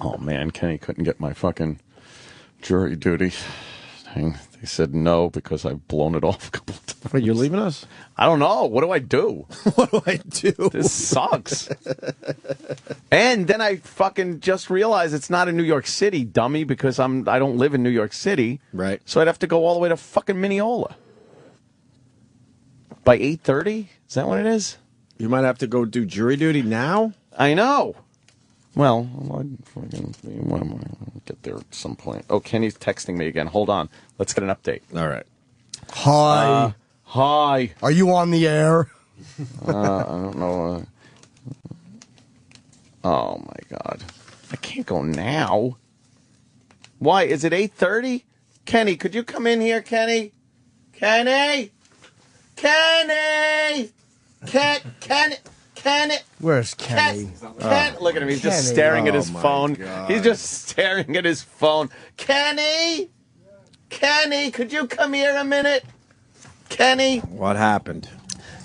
Oh, man, Kenny couldn't get my fucking jury duty. Dang. They said no because I've blown it off a couple of times. Wait, you're leaving us? I don't know. What do I do? What do I do? This sucks. And then I fucking just realized it's not in New York City, dummy, because I don't live in New York City. Right. So I'd have to go all the way to fucking Mineola. By 8:30? Is that what it is? You might have to go do jury duty now? I know. Well, I'll get there at some point. Oh, Kenny's texting me again. Hold on. Let's get an update. All right. Hi. Hi. Are you on the air? I don't know. Oh, my God. I can't go now. Why? Is it 8:30? Kenny, could you come in here, Kenny? Kenny? Kenny! Kenny! Where's Kenny? Look at him. He's just Kenny. staring at his my phone. God. He's just staring at his phone. Kenny? Kenny, could you come here a minute? Kenny? What happened?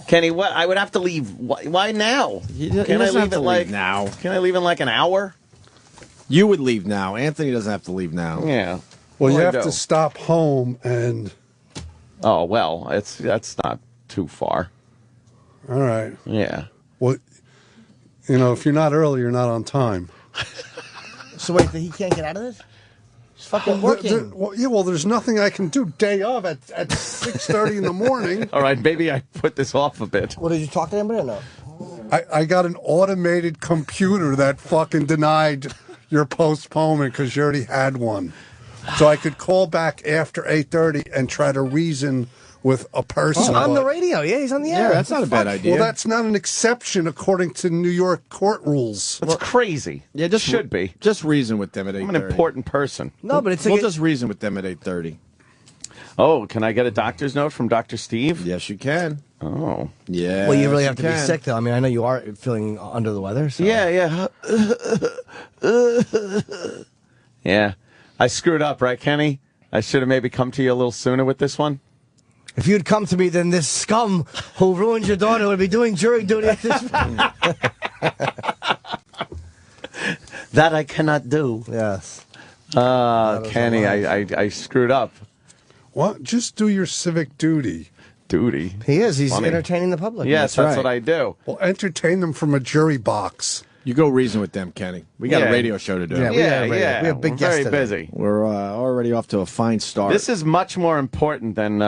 Kenny, what? I would have to leave. Why now? He doesn't have to leave now. Can I leave in like an hour? You would leave now. Anthony doesn't have to leave now. Yeah. Well, you What'd I have do? to stop home and... Oh, well, that's not too far. All right. Yeah. Well, you know, if you're not early, you're not on time. So wait, he can't get out of this? He's fucking working. Well, there's nothing I can do day of at 6:30 in the morning. All right, maybe I put this off a bit. Well, did you talk to anybody or no? I got an automated computer that fucking denied your postponement because you already had one. So I could call back after 8:30 and try to reason with a person. He's on the radio. Yeah, he's on the air. Yeah, that's not a bad idea. Well, that's not an exception according to New York court rules. That's crazy. Yeah, just should be. Just reason with them at 8:30. I'm an important person. No, but it's We'll like just reason with them at 8:30. Oh, can I get a doctor's note from Dr. Steve? Yes, you can. Oh. Yeah. well, you really have to be can. sick, though. I mean, I know you are feeling under the weather. So. Yeah. Yeah. I screwed up, right, Kenny? I should have maybe come to you a little sooner with this one. If you'd come to me, then this scum who ruined your daughter would be doing jury duty at this point. That I cannot do. Yes. Kenny, I screwed up. What? Just do your civic duty. Duty. He is. He's Funny. entertaining the public. Yes, that's right. what I do. Well, entertain them from a jury box. You go reason with them, Kenny. We got Yeah. a radio show to do. Yeah, we have We a big We're guest very today. busy. We're already off to a fine start. This is much more important than,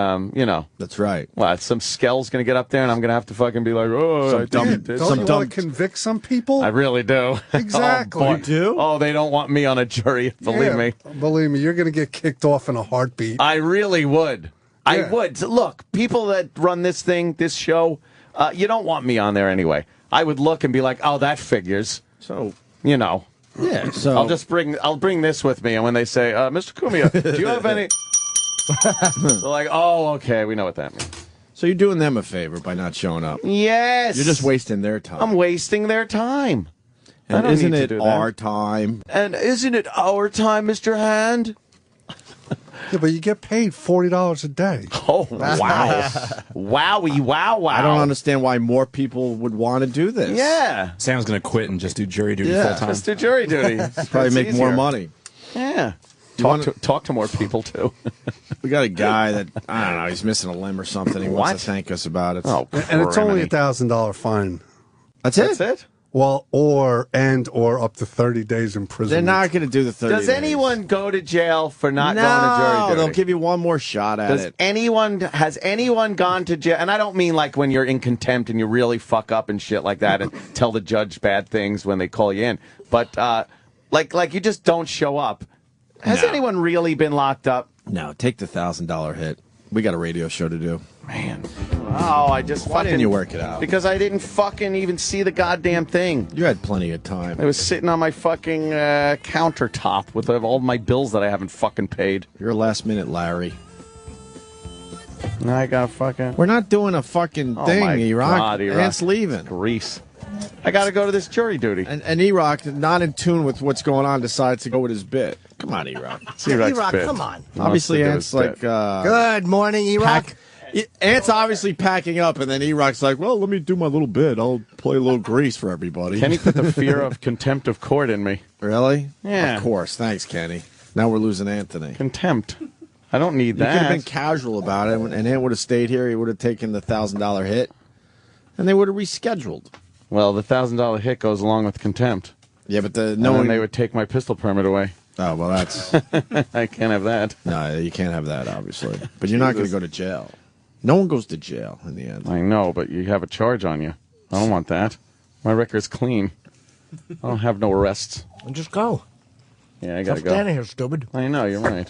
That's right. what, some skell's going to get up there and I'm going to have to fucking be like, oh, Some I dumb- think you did. Don't you dumb- want to convict some people? I really do. Exactly. Oh, boy. You do? Oh, they don't want me on a jury, believe Yeah, me. Believe me, you're going to get kicked off in a heartbeat. I really would. I Yeah. would. Look, people that run this thing, this show, you don't want me on there anyway. I would look and be like, oh, that figures. So, Yeah, so I'll bring this with me, and when they say, Mr. Cumia, do you have any? They're like, oh, okay, we know what that means. So you're doing them a favor by not showing up. Yes, You're just wasting their time. I'm wasting their time. I And don't isn't need to it do that. our time? And isn't it our time, Mr. Hand? Yeah, but you get paid $40 a day. Oh, wow. Wowie, wow. I don't understand why more people would want to do this. Yeah. Sam's going to quit and just do jury duty Yeah. full time. Just do jury duty. Probably It's make more easier. money. Yeah. wanna- Talk to more people, too. We got a guy that, I don't know, he's missing a limb or something. He What? wants to thank us about it. Oh, And it's only a criminy. $1,000 fine. That's it? That's it? Well, or up to 30 days They're imprisonment. not going to do the 30 Does days. anyone go to jail for not No, going to jury duty? they'll give you one more shot at it. Has anyone gone to jail? And I don't mean like when you're in contempt and you really fuck up and shit like that and tell the judge bad things when they call you in. But like you just don't show up. Has No. anyone really been locked up? No, take the $1,000 hit. We got a radio show to do. Man. Oh, I just Why fucking... didn't you work it out? Because I didn't fucking even see the goddamn thing. You had plenty of time. It was sitting on my fucking countertop with all my bills that I haven't fucking paid. You're a last minute Larry. Now I got fucking... We're not doing a fucking Oh thing, my E-Rock. God, E-Rock. Ant's leaving. Grease. I got to go to this jury duty. And E-Rock, not in tune with what's going on, decides to go with his bit. Come on, E-Rock. E-Rock's E-Rock, bit. come on. Obviously, He Ant's wants to do like... his Good morning, E-Rock. Ant's obviously packing up, and then E-Rock's like, well, let me do my little bit. I'll play a little Grease for everybody. Kenny put the fear of contempt of court in me. Really? Yeah. Of course. Thanks, Kenny. Now we're losing Anthony. Contempt. I don't need You that. could have been casual about it, and Ant would have stayed here. He would have taken the $1,000 hit, and they would have rescheduled. Well, the $1,000 hit goes along with contempt. Yeah, but And then they would take my pistol permit away. Oh, well, that's... I can't have that. No, you can't have that, obviously. But you're not going to go to jail. No one goes to jail in the end. I know, but you have a charge on you. I don't want that. My record's clean. I don't have no arrests. Just go. Yeah, I gotta Stop standing go. here, stupid. I know, you're right.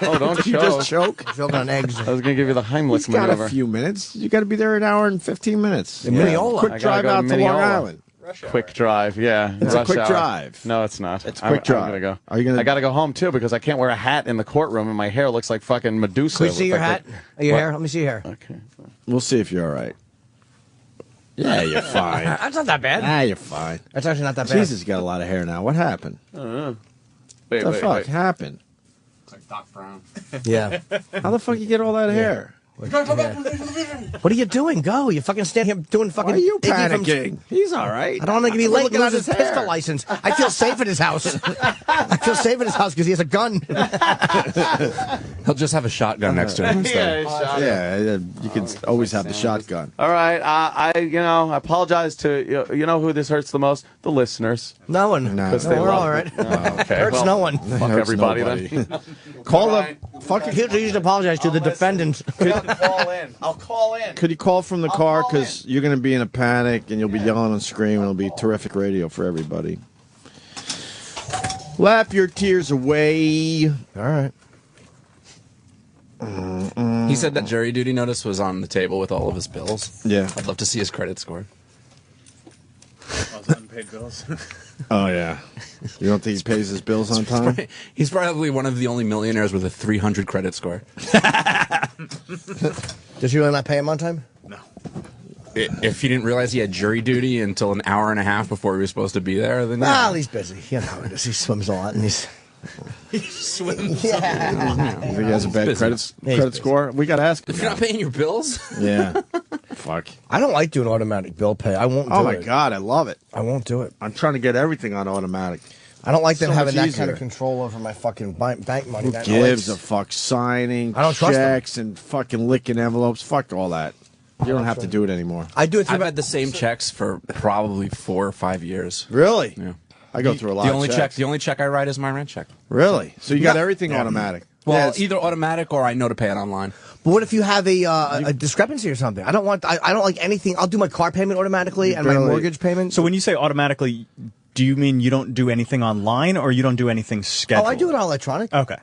Oh, don't You choke. just choke? Choking on eggs. I was gonna give you the Heimlich He's got maneuver. a few minutes. You got to be there an hour and 15 minutes. In Mineola. Quick I gotta drive go to out to Long Mineola. Island. Quick drive, yeah. It's a Rush quick hour. drive. No, it's not. It's a quick drive. I'm gonna go. Are you gonna? I gotta go home too because I can't wear a hat in the courtroom and my hair looks like fucking Medusa. Can we see your hat? Your What? hair? Let me see your hair. Okay. We'll see if you're all right. Yeah, you're fine. That's not that bad. Ah, you're fine. That's actually not that bad. Jesus, you got a lot of hair now. What happened? Wait, What the wait, fuck wait. happened? It's like Doc Brown. Yeah. How the fuck you get all that hair? What are you doing? Go. You fucking stand here doing fucking. Why are you Iggy from- panicking? He's all right. I don't want to be We're late looking and at lose his his hair. pistol license. I feel safe at his house. I feel safe at his house because he has a gun. He'll just have a shotgun next to him instead. Yeah, you can always have the shotgun. All right, I apologize to you know who this hurts the most? The listeners. No one. No, Because No, they we're love all it. right. Oh, okay. Hurts well, no one. Fuck Hurts everybody nobody. then. Call All right. the fucking. You just apologize to the defendants. I'll call in. I'll call in. Could you call from the car? call Because you're going to be in a panic and you'll be yelling and screaming. It'll be terrific radio for everybody. Laugh your tears away. All right. He said that jury duty notice was on the table with all of his bills. Yeah. I'd love to see his credit score. Unpaid bills. Oh, yeah. You don't think he pays his bills on time? He's probably one of the only millionaires with a 300 credit score. Does he really not pay him on time? If he didn't realize he had jury duty until an hour and a half before he was supposed to be there, then yeah. Well, he's busy. You know, he swims a lot and he's. He swims. Yeah. You think he has a bad busy. credit busy. score? We got to ask him. If you're not paying your bills, Yeah. Fuck. I don't like doing automatic bill pay. I won't do Oh, my it. God. I love it. I won't do it. I'm trying to get everything on automatic. I don't like them So having much that kind of easier. control over my fucking bank money. Who That gives always- a fuck? Signing I don't trust them. checks and fucking licking envelopes. Fuck all that. You don't have to do it anymore. I do it through I've my- had the same checks for probably 4 or 5 years. Really? Yeah. I go through a lot The of only checks. the only check I write is my rent check. Really? So you got everything automatic? Well, Yeah, it's- either automatic or I know to pay it online. But what if you have a discrepancy or something? I don't want. I don't like anything. I'll do my car payment automatically and my barely- mortgage payment. So when you say automatically, do you mean you don't do anything online or you don't do anything scheduled? I do it all electronic. Okay.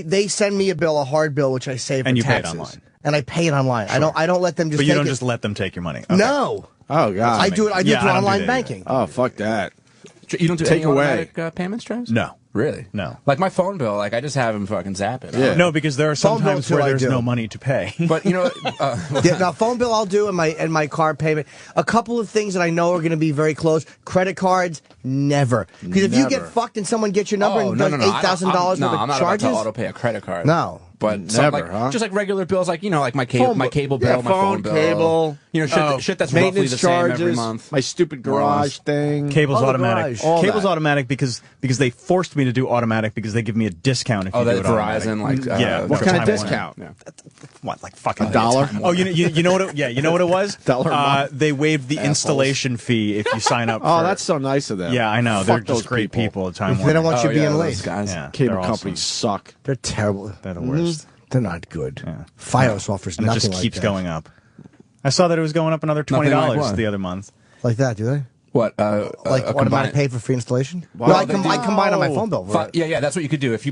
They send me a bill, a hard bill, which I save And for you pay it taxes. online. And I pay it online. I don't let them just. But you take don't it. just let them take your money. Okay. No. Oh, God. I do it. I do Yeah, it through I don't do online that banking. Oh, fuck that. You don't do Take any away. automatic payments, Travis? No. Really? No. Like my phone bill, like I just have him fucking zap it. Yeah. No, because there are some Phone bill times too, where I there's do. no money to pay. But you know, Yeah, now phone bill I'll do and my car payment. A couple of things that I know are going to be very close. Credit cards, never. Because if you get Never. fucked and someone gets your number and does $8,000 No, worth I'm of not charges, about to auto pay a credit card. No. But some, Never, like, huh? just like regular bills, like you know, like my Phone cable bill. bill, Yeah, my phone bill, cable. you know, shit that's roughly Maintenance the same charges, every month. my stupid More or less. garage thing. Cable's Oh, the automatic. garage. All Cable's that. automatic because they forced me to do automatic because they give me a discount if Oh, you do that it automatic. Verizon, like yeah. What for kind of Time discount? Warner. What, like fucking $1? Oh, you know what? You know what it was? $1 a month. They waived the installation fee if you sign up. Oh, for, that's so nice of them. Yeah, I know. Fuck They're those just great people at Time they Warner. don't want you Oh, being yeah, late. those guys. Yeah, Cable they're companies awesome. suck. They're terrible. They're the worst. They're not good. Yeah. FiOS offers And it nothing just like keeps that. going up. I saw that it was going up another $20 Nothing like what? the other month. Like that, do they? What? Like automatic combined- pay for free installation? Wow, No, I they combine on my phone bill. Yeah, that's what you could do. If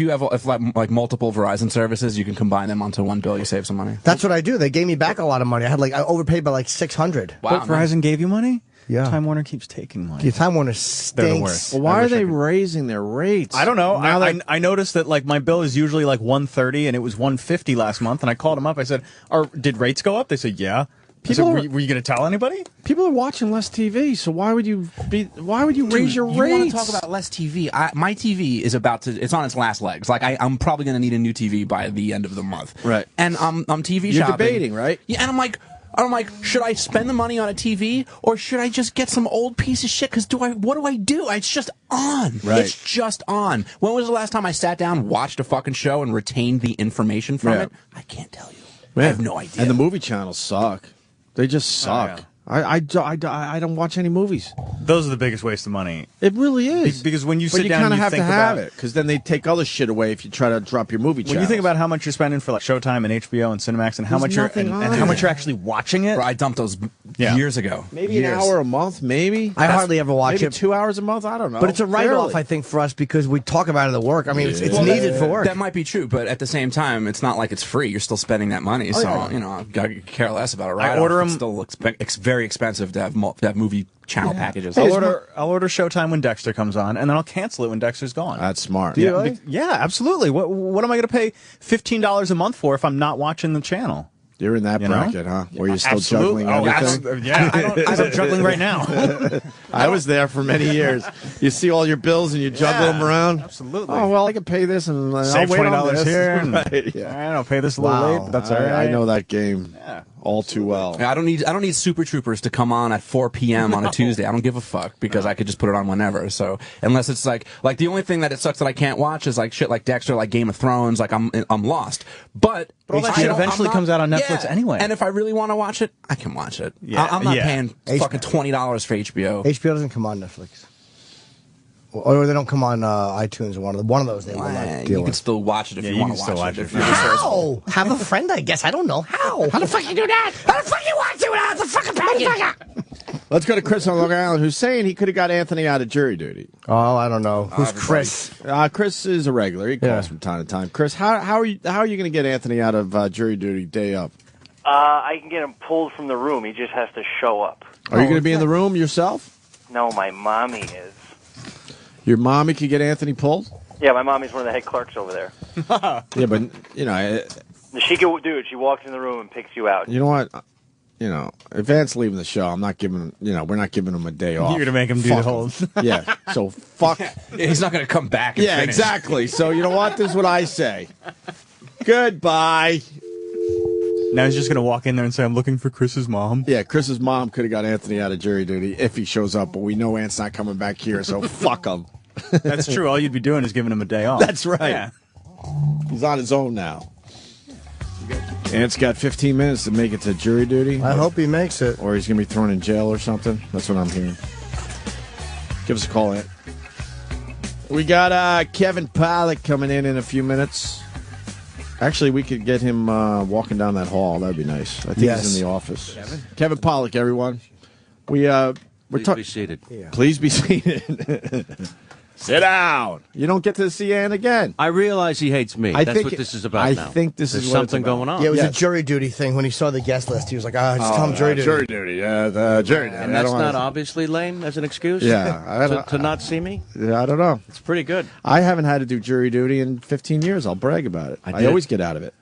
you have like multiple Verizon services, you can combine them onto one bill. You save some money. That's what I do. They gave me back a lot of money. I overpaid by like $600. Wow, But Verizon gave you money? Yeah. Time Warner keeps taking money. Your Time Warner They're the stinks. worst. Well, why I are wish I they could- raising their rates? I don't know. Now I noticed that like my bill is usually like $130 and it was $150 last month, and I called them up. I said, did rates go up?" They said, "Yeah." People were are, you going to tell anybody? people are watching less TV, so why would you raise your You want rates? to talk about less TV? My TV is it's on its last legs. Like I'm probably going to need a new TV by the end of the month. Right. And I'm TV You're shopping. debating, right? Yeah, and I'm like, should I spend the money on a TV or should I just get some old piece of shit? Because what do I do? It's just on. Right. It's just on. When was the last time I sat down, watched a fucking show, and retained the information from Yeah. it? I can't tell you. Man. I have no idea. And the movie channels suck. They just suck. yeah. I don't watch any movies. Those are the biggest waste of money. It really is. Because when you but sit you down, kind of you have to think have about it because then they take other shit away if you try to drop your movie. When you think about how much you're spending for like Showtime and HBO and Cinemax, and how There's much you're nothing and on how it. much you're actually watching it. Bro, I dumped those Yeah. years ago. maybe Years. an hour a month, maybe I hardly ever watch maybe it. 2 hours a month. I don't know, But it's a write-off, Barely. I think, for us because we talk about it at work. I mean, it's needed for work. That might be true, but at the same time, it's not like it's free. You're still spending that money, so I care less about a write-off. order It 'em- still looks very expensive to have movie channel packages. I'll order Showtime when Dexter comes on, and then I'll cancel it when Dexter's gone. That's smart. you really? Yeah, absolutely. What am I going to pay $15 a month for if I'm not watching the channel? You're in that You know? bracket, huh? Where you're still Absolutely. juggling everything. absolutely. Yeah, I'm juggling right now. I was there for many years. You see all your bills and you juggle them around. Absolutely. Oh well, I can pay this and Save I'll wait on $20 this. here. And, Right, yeah. All right, I'll pay this a little Wow. late. That's all right. I know that game all too well. I don't need Super Troopers to come on at 4 p.m. on a Tuesday. I don't give a fuck because I could just put it on whenever. So unless it's like the only thing that it sucks that I can't watch is like shit like Dexter, like Game of Thrones, like I'm lost. But all that I shit don't- eventually I'm not- comes out on Netflix anyway. And if I really want to watch it, I can watch it. Yeah, I'm not yeah. paying fucking $20 for HBO. HBO doesn't come on Netflix. Or they don't come on iTunes or one of those they will not You deal can with. still watch it if Yeah, you you want can to still watch watch it. it If if you're you resourceful. How? Have a friend, I guess. I don't know. How? How the fuck you do that? How the fuck you want to without the fucking package? Let's go to Chris on Long Island, who's saying he could have got Anthony out of jury duty. Oh, I don't know. Who's Chris? Chris is a regular. He calls from time to time. Chris, how are you going to get Anthony out of jury duty day up? I can get him pulled from the room. He just has to show up. Are you going to be in the room yourself? No, my mommy is. Your mommy could get Anthony pulled? Yeah, my mommy's one of the head clerks over there. Yeah, but you know, She can do it. She walks in the room and picks you out. you know what? You know, if Ant's leaving the show, I'm not giving. We're not giving him a day off. You're going to make him do the Fuck whole. Yeah. So fuck. He's not going to come back. And Yeah, finish. exactly. So you know what? This is what I say. Goodbye. Now he's just going to walk in there and say, "I'm looking for Chris's mom." Yeah, Chris's mom could have got Anthony out of jury duty if he shows up, but we know Ant's not coming back here, so fuck him. That's true. All you'd be doing is giving him a day off. That's right. Yeah. He's on his own now. Ant's got 15 minutes to make it to jury duty. I hope he makes it. Or he's going to be thrown in jail or something. That's what I'm hearing. Give us a call, Ant. We got Kevin Pollak coming in a few minutes. Actually, we could get him walking down that hall. That'd be nice. I think he's in the office. Kevin Pollak, everyone. We're Please be seated. Please be seated. Sit down. You don't get to see Ann again. I realize he hates me. I That's think- what this is about I now. think this There's is what it's something about. going on. Yeah, it was Yes. a jury duty thing. When he saw the guest list, he was like, just tell him jury duty. Jury duty. Yeah, the jury duty. And I that's don't not wanna- obviously lame as an excuse? Yeah, I don't- to not see me? Yeah, I don't know. It's pretty good. I haven't had to do jury duty in 15 years. I'll brag about it. I I did. always get out of it.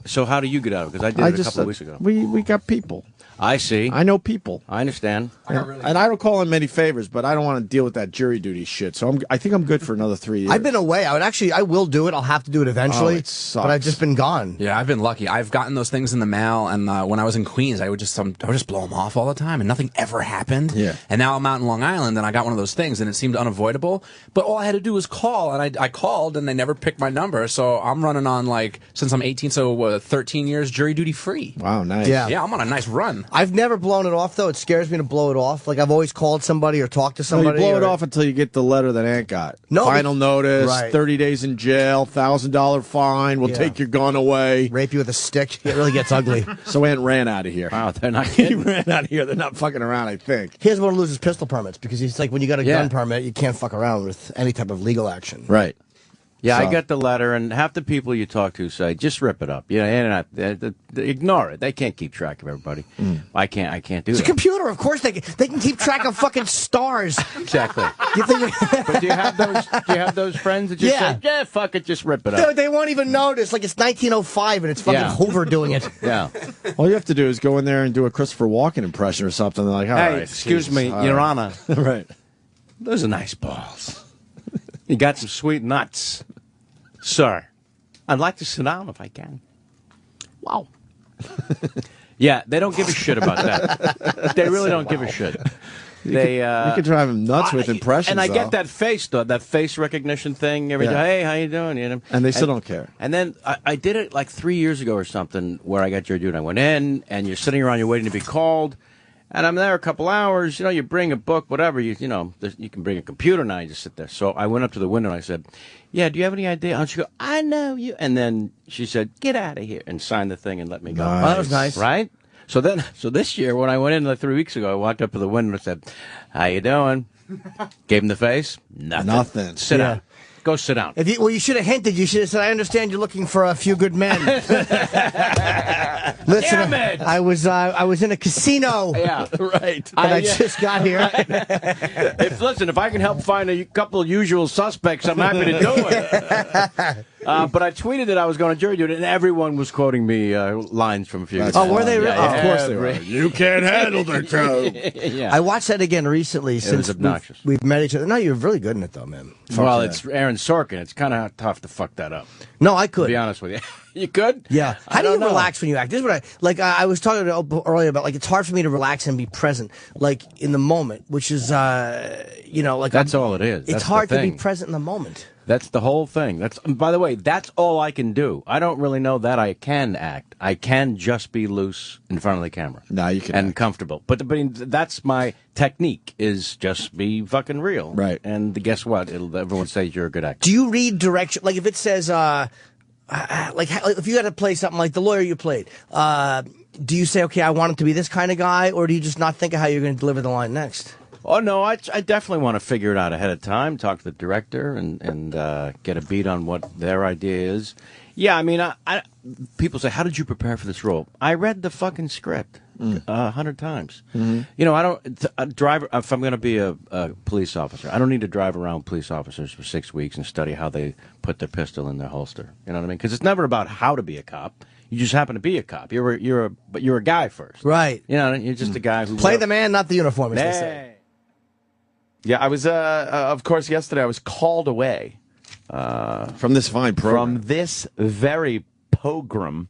So how do you get out of it? Because I did it a couple of weeks ago. We got people. I see. I know people. I understand. And I don't call in many favors, but I don't want to deal with that jury duty shit. So I think I'm good for another 3 years. I've been away. I will do it. I'll have to do it eventually. Oh, it sucks. But I've just been gone. Yeah, I've been lucky. I've gotten those things in the mail, and when I was in Queens, I would just blow them off all the time, and nothing ever happened. Yeah. And now I'm out in Long Island, and I got one of those things, and it seemed unavoidable. But all I had to do was call, and I called, and they never picked my number. So I'm running on since I'm 18, so 13 years jury duty free. Wow, nice. Yeah. Yeah, I'm on a nice run. I've never blown it off, though. It scares me to blow it off. Like, I've always called somebody or talked to So somebody. you blow it or- off until you get the letter that Ant got. No, Final notice, right. 30 days in jail, $1,000 fine, we'll Yeah. take your gun away. Rape you with a stick. It really gets ugly. So Ant ran out of here. Wow, they're not He kidding. ran out of here. They're not fucking around, I think. He doesn't want to lose his pistol permits because he's like, when you got a Yeah. gun permit, you can't fuck around with any type of legal action. Right. Yeah, So- I get the letter, and half the people you talk to say, just rip it up. You know, and ignore it. They can't keep track of everybody. I can't do It's a that. computer. Of course they can keep track of fucking stars. Exactly. You think But do you have those friends that just say, yeah, fuck it, just rip it up? they won't even notice. Like it's 1905 and it's fucking Yeah. Hoover doing it. Yeah. All you have to do is go in there and do a Christopher Walken impression or something. They're like, all Hey, right, excuse Jesus, me, all Your right. Honor. Right. Those are nice balls. You got some sweet nuts. Sir, I'd like to sit down if I can. Wow. Yeah, they don't give a shit about that. They really don't give a shit. You could drive them nuts with impressions, and I though. get that face, though, that face recognition thing every Yeah. day. Hey, how you doing? You know? And they still don't care. And then I did it like 3 years ago or something, where I got your dude. I went in, and you're sitting around, you're waiting to be called. And I'm there a couple hours. You know, you bring a book, whatever. You can bring a computer now. You just sit there. So I went up to the window and I said, "Yeah, do you have any idea?" And she go, "I know you." And then she said, "Get out of here," and signed the thing and let me go. Nice. Oh, that was nice. Right? So this year when I went in like 3 weeks ago, I walked up to the window and said, "How you doing?" Gave him the face. Nothing. Sit Yeah. down. Go sit down. You should have hinted. You should have said, "I understand you're looking for a few good men." Listen, Damn it! I was in a casino. Yeah, right. And I just got here. Listen, if I can help find a couple of usual suspects, I'm happy to do it. But I tweeted that I was going to jury duty, and everyone was quoting me lines from a few years Oh, ago. were they really? Yeah, Of course they were. every- You can't handle the code. Yeah. I watched that again recently. Since was obnoxious. we've met each other. No, you're really good in it, though, man. Well, it's Aaron Sorkin. It's kind of tough to fuck that up, No, I to could. be honest with you. You could? Yeah. I How do you don't know. relax when you act? This is what I was talking to Opie earlier about. Like, it's hard for me to relax and be present, like in the moment, which is, like That's all it is. It's That's the hard to be thing. present in the moment. That's the whole thing. By the way, that's all I can do. I don't really know that I can act. I can just be loose in front of the camera. No, you can and act. comfortable. But that's my technique, is just be fucking real. Right. And guess what? Everyone says you're a good actor. Do you read direction? Like, if it says, like if you had to play something like The Lawyer you played, do you say, okay, I want him to be this kind of guy, or do you just not think of how you're going to deliver the line next? Oh, no, I definitely want to figure it out ahead of time, talk to the director, and get a beat on what their idea is. Yeah, I mean, people say, how did you prepare for this role? I read the fucking script 100 times. Mm-hmm. You know, if I'm going to be a police officer, I don't need to drive around police officers for 6 weeks and study how they put their pistol in their holster. You know what I mean? Because it's never about how to be a cop. You just happen to be a cop. But you're a guy first. Right. You know, you're just a guy who... Play the man, not the uniform, as they say. Hey. Yeah, I was, of course, yesterday I was called away From this fine program. from this very program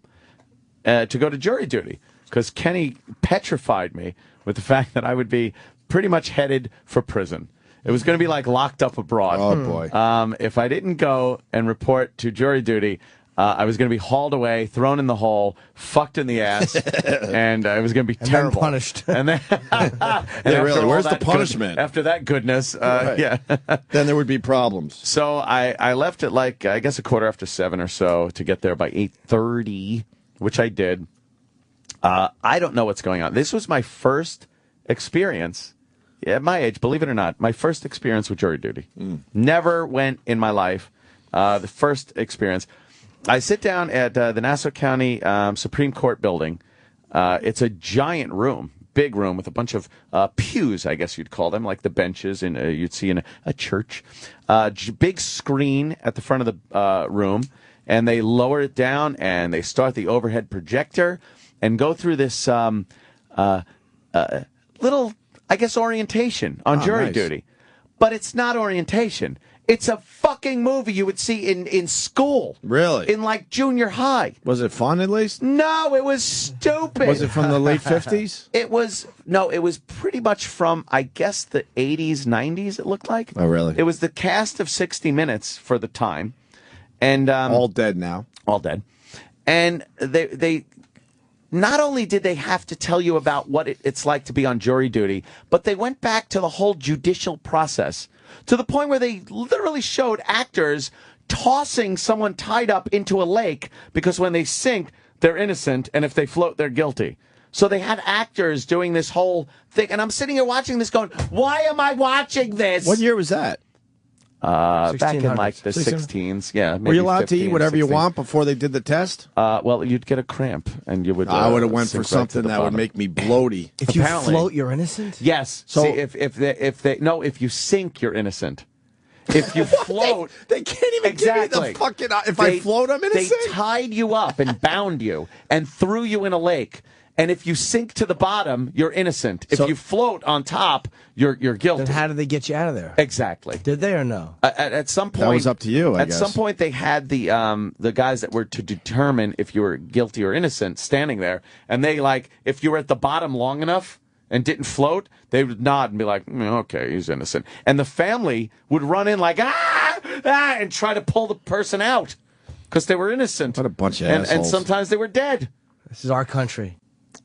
to go to jury duty because Kenny petrified me with the fact that I would be pretty much headed for prison. It was going to be like locked up abroad. Oh, boy. If I didn't go and report to jury duty, I was going to be hauled away, thrown in the hole, fucked in the ass, and it was going to be terrible. then punished. And then, Yeah, really, where's the punishment? after that goodness, yeah. Then there would be problems. So I left at like, I guess, 7:15 or so to get there by 8:30, which I did. I don't know what's going on. This was my first experience at my age, believe it or not, my first experience with jury duty. Never went in my life. The first experience. I sit down at the Nassau County Supreme Court building. It's a giant room, big room with a bunch of pews, I guess you'd call them, like the benches you'd see in a church. Big screen at the front of the room, and they lower it down and they start the overhead projector and go through this little, I guess, orientation on jury nice. duty. But it's not orientation. It's a fucking movie you would see in school. Really? In like junior high. Was it fun, at least? No, it was stupid. Was it from the late 50s? It was pretty much from, I guess, the 80s, 90s, it looked like. Oh, really? It was the cast of 60 Minutes for the time. And All dead now. all dead. And they not only did they have to tell you about what it's like to be on jury duty, but they went back to the whole judicial process to the point where they literally showed actors tossing someone tied up into a lake because when they sink, they're innocent, and if they float, they're guilty. So they had actors doing this whole thing, and I'm sitting here watching this going, why am I watching this? What year was that? back in like the 1600s. 16s. Yeah, Were you allowed to eat 15, whatever you 16. want before they did the test? Well, you'd get a cramp, and you would. I would have went for sink right to something the that would bottom. make me bloaty. If you Apparently. float, you're innocent? Yes. So- See, if you sink, you're innocent. If you float, They can't even give exactly. me the fucking. If I float, I'm innocent. They tied you up and bound you and threw you in a lake. And if you sink to the bottom, you're innocent. If So- you float on top, you're guilty. Then how did they get you out of there? Exactly. Did they or no? At some point, That was up to you, I At guess. some point, they had the guys that were to determine if you were guilty or innocent standing there, and they if you were at the bottom long enough and didn't float, they would nod and be like, "Okay, he's innocent," and the family would run in like and try to pull the person out because they were innocent. What a bunch of and assholes. sometimes they were dead. This is our country.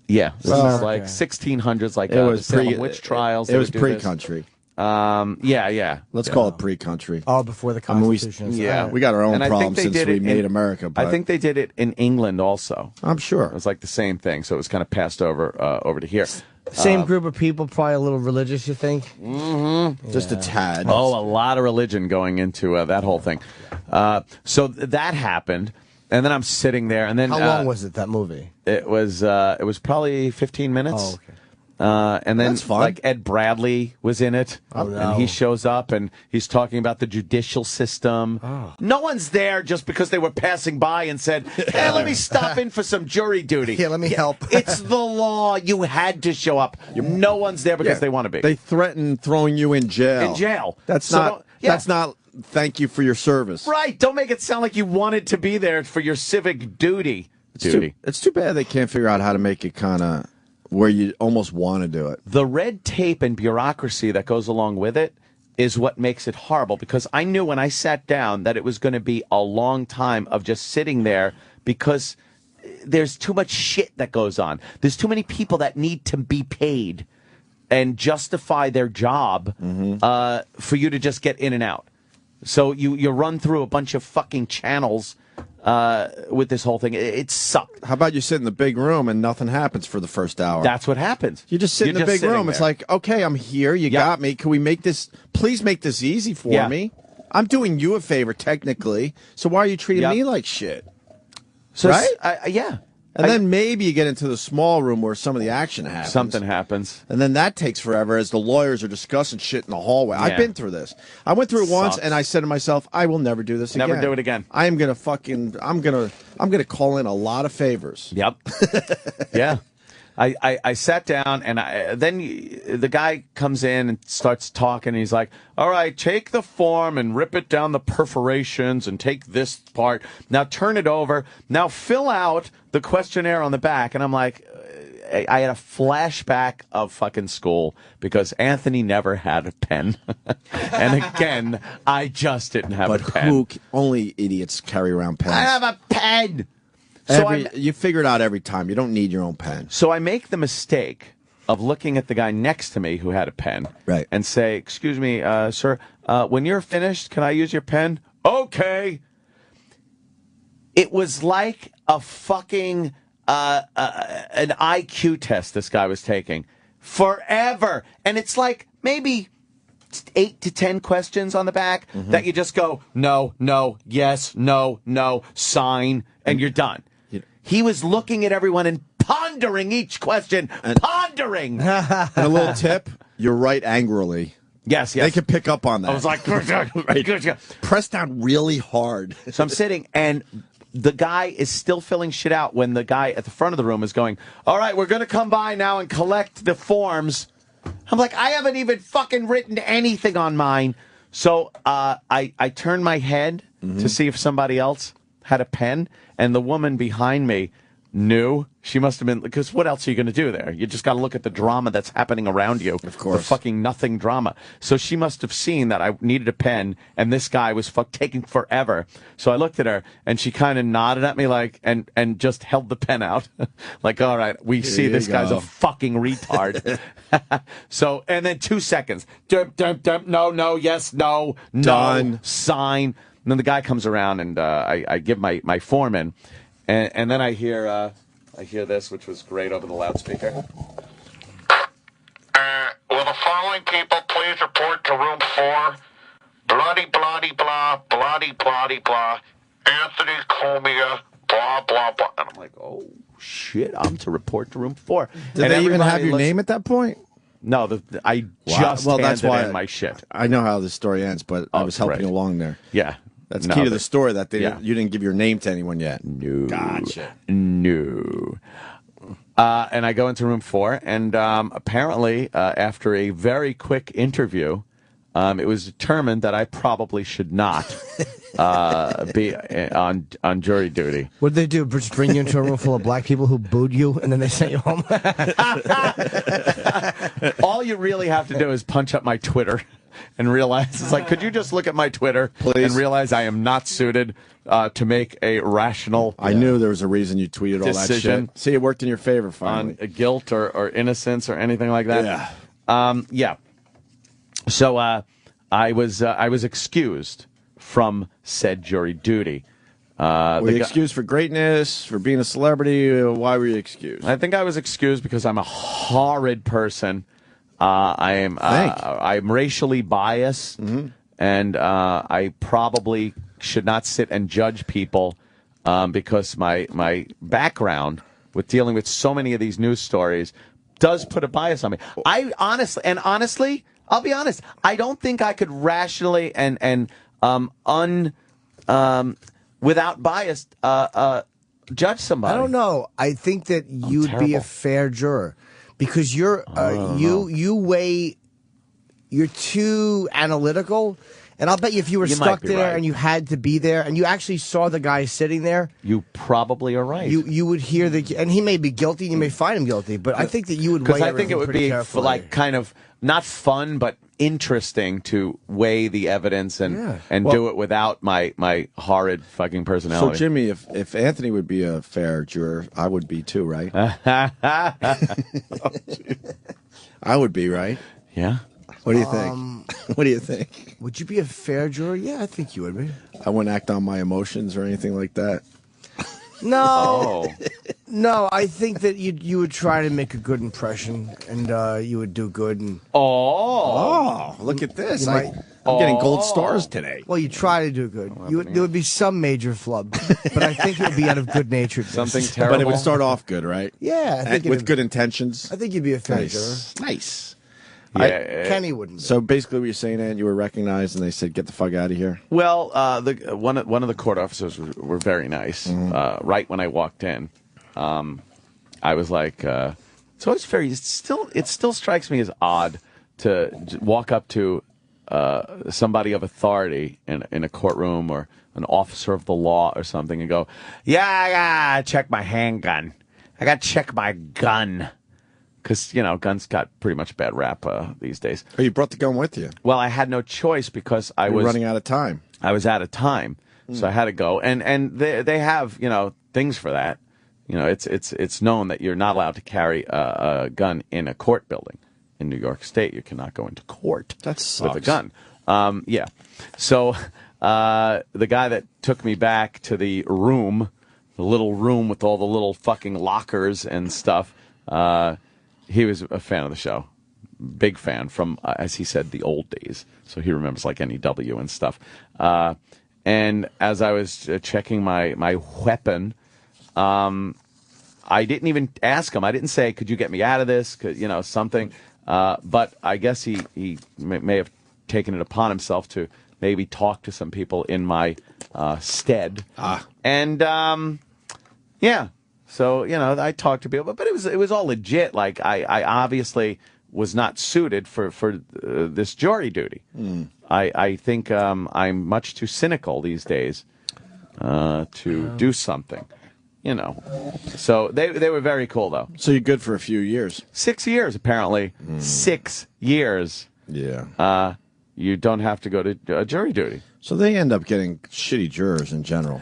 Yeah, this Well, is like 1600s, like It was the Salem pre witch trials. It they was would do this. pre-country. Yeah. Let's call it pre-country. All before the I mean, Constitution. Yeah, We got our own And I think problems they since did we it made in- America. But I think they did it in England also. I'm sure. It was like the same thing, so it was kind of passed over to here. Same group of people, probably a little religious, you think? Just a tad. Oh, a lot of religion going into that whole thing. So that happened, and then I'm sitting there, and then How long was it, that movie? it was probably 15 minutes. Oh, okay. And then That's fun. like Ed Bradley was in it, Oh, no. and he shows up and he's talking about the judicial system. No one's there just because they were passing by and said, "Hey, let me stop in for some jury duty." Yeah, let me help. It's the law. You had to show up. No one's there because they want to be. They threaten throwing you in jail. In jail. That's So not. don't- yeah. That's not. Thank you for your service. Right. Don't make it sound like you wanted to be there for your civic duty. It's too bad they can't figure out how to make it kind of where you almost want to do it. The red tape and bureaucracy that goes along with it is what makes it horrible, because I knew when I sat down that it was going to be a long time of just sitting there, because there's too much shit that goes on. There's too many people that need to be paid and justify their job for you to just get in and out. So you run through a bunch of fucking channels with this whole thing. It sucked. How about you sit in the big room and nothing happens for the first hour? That's what happens. You just sit in the You're just big room. sitting It's there. like, okay, I'm here. You got me. Can we make this? Please make this easy for Yeah. me. I'm doing you a favor technically. So why are you treating Yep. me like shit? So right? Yeah. And then maybe you get into the small room where some of the action happens. Something happens. And then that takes forever as the lawyers are discussing shit in the hallway. I've Yeah. been through this. I went through it once Sucks. and I said to myself, I will never do this again. Never do it again. I am gonna I'm gonna call in a lot of favors. Yep. Yeah. I sat down, and then the guy comes in and starts talking. And he's like, "All right, take the form and rip it down the perforations and take this part. Now turn it over. Now fill out the questionnaire on the back." And I'm like, I had a flashback of fucking school because Anthony never had a pen. And again, I just didn't have But a pen. only idiots carry around pens. I have a pen. So you figure it out every time. You don't need your own pen. So I make the mistake of looking at the guy next to me who had a pen, Right. and say, "Excuse me, sir, when you're finished, can I use your pen?" Okay. It was like a fucking an IQ test this guy was taking forever, and it's like maybe 8 to 10 questions on the back that you just go no, yes, no, sign, and you're done. He was looking at everyone and pondering each question, pondering. And a little tip: you write angrily. Yes. They can pick up on that. I was like, press down really hard. So I'm sitting, and the guy is still filling shit out when the guy at the front of the room is going, "All right, we're going to come by now and collect the forms." I'm like, I haven't even fucking written anything on mine. So I turned my head to see if somebody else had a pen, and the woman behind me knew. She must have been, because what else are you going to do there? You just got to look at the drama that's happening around you. Of course. The fucking nothing drama. So she must have seen that I needed a pen, and this guy was taking forever. So I looked at her, and she kind of nodded at me like, and just held the pen out. Like, all right, we see you this guy's go. a fucking retard. So, and then 2 seconds. No, yes, no, Done. sign. And then the guy comes around, and I give my form in, and then I hear this, which was great over the loudspeaker. Will the following people please report to room 4? bloody, bloody, blah, bloody, bloody, blah, Anthony Comia, blah, blah, blah. And I'm like, oh, shit, I'm to report to room 4. Did And they even have everybody your name at that point? No, I just that's handed why in my shit. I know how the story ends, but I was helping right. you along there. Yeah. That's No, key to but- the story, that yeah. you didn't give your name to anyone yet. No. Gotcha. No. And I go into room 4, and apparently, after a very quick interview, it was determined that I probably should not be on jury duty. What did they do? Just bring you into a room full of black people who booed you, and then they sent you home? All you really have to do is punch up my Twitter and realize, it's like, could you just look at my Twitter Please? and realize I am not suited to make a rational I knew there was a reason you tweeted all that Decision. shit. See, it worked in your favor on finally. guilt or innocence or anything like that. Yeah. Yeah. So I was excused from said jury duty. Were the you gu- excused for greatness, for being a celebrity? Why were you excused? I think I was excused because I'm a horrid person. I'm racially biased, and I probably should not sit and judge people because my background with dealing with so many of these news stories does put a bias on me. I honestly, I'll be honest. I don't think I could rationally and without bias judge somebody. I don't know. I think that you'd be a terrible. fair juror because you're you're too analytical. And I'll bet you if you were You might stuck be there right. and you had to be there and you actually saw the guy sitting there, You probably are right. you would hear and he may be guilty and you may find him guilty, but I think that you would Because weigh I think it everything would pretty be carefully. like kind of not fun, but interesting to weigh the evidence and do it without my horrid fucking So, personality. Jimmy, if Anthony would be a fair juror, I would be too, right? I would be, right? Yeah. What do you think? What do you think? Would you be a fair juror? Yeah, I think you would be. I wouldn't act on my emotions or anything like that. No, Oh. no. I think that you would try to make a good impression and you would do good. And Oh, look at this. You might- I'm getting gold stars today. well, you try to do good. There would be some major flub, but I think it would be out of good natured. Something terrible. But it would start off good, right? Yeah, I think with it'd- good intentions. I think you'd be a fair juror. Nice. Nice. Yeah. Kenny wouldn't. So basically, what you're saying, Ed, you were recognized, and they said, "Get the fuck out of here." Well, one of the court officers were very nice. Right when I walked in, I was like, so it still strikes me as odd to walk up to somebody of authority in a courtroom or an officer of the law or something and go, yeah, I gotta check my handgun. I gotta check my gun. Because, guns got pretty much bad rap these days. Oh, you brought the gun with you. Well, I had no choice because I You're was running out of time. I was out of time, so I had to go. And they have things for that. It's known that you're not allowed to carry a gun in a court building in New York State. You cannot go into court That with a sucks. gun. Yeah. So the guy that took me back to the room, the little room with all the little fucking lockers and stuff. He was a fan of the show, big fan from, as he said, the old days. So he remembers like NEW and stuff. And as I was checking my weapon, I didn't even ask him. I didn't say, "Could you get me out of this?" Something. But I guess he may have taken it upon himself to maybe talk to some people in my stead. And yeah. So, I talked to people, but it was all legit. Like, I obviously was not suited for this jury duty. I think I'm much too cynical these days to do something, So they were very cool, though. So you're good for a few years. 6 years, apparently. 6 years. Yeah. You don't have to go to jury duty. So they end up getting shitty jurors in general.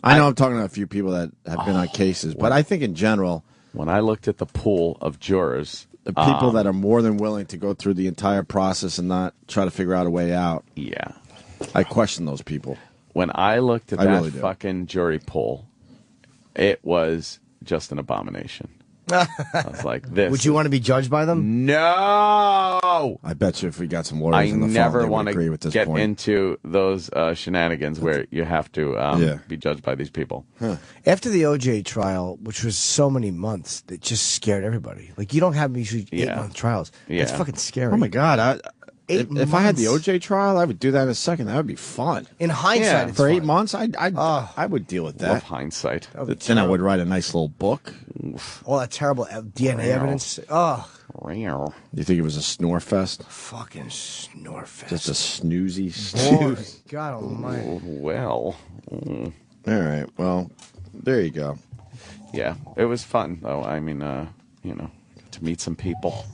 I know I'm talking to a few people that have been on cases, but I think in general, When I looked at the pool of jurors, the people that are more than willing to go through the entire process and not try to figure out a way out, yeah. I question those people. When I looked at I that really do. fucking jury pool, it was just an abomination. I was like, this. Would you want to be judged by them? No! I bet you if we got some lawyers I on the phone, never they would want agree with to this get point. into those shenanigans where you have to be judged by these people. After the OJ trial, which was so many months, it just scared everybody. Like, you don't have usually 8-month trials. It's fucking scary. Oh my god! If I had the months. OJ trial, I would do that in a second. That would be fun. In hindsight, it's For fun. 8 months, I would deal with Love that. hindsight. Then I would write a nice little book. All that terrible DNA evidence. Oh, You think it was a snore fest? fucking snore fest. Just a snoozy Boy, snooze. God almighty. Well, All right. Well, there you go. yeah, it was fun though. I mean, to meet some people.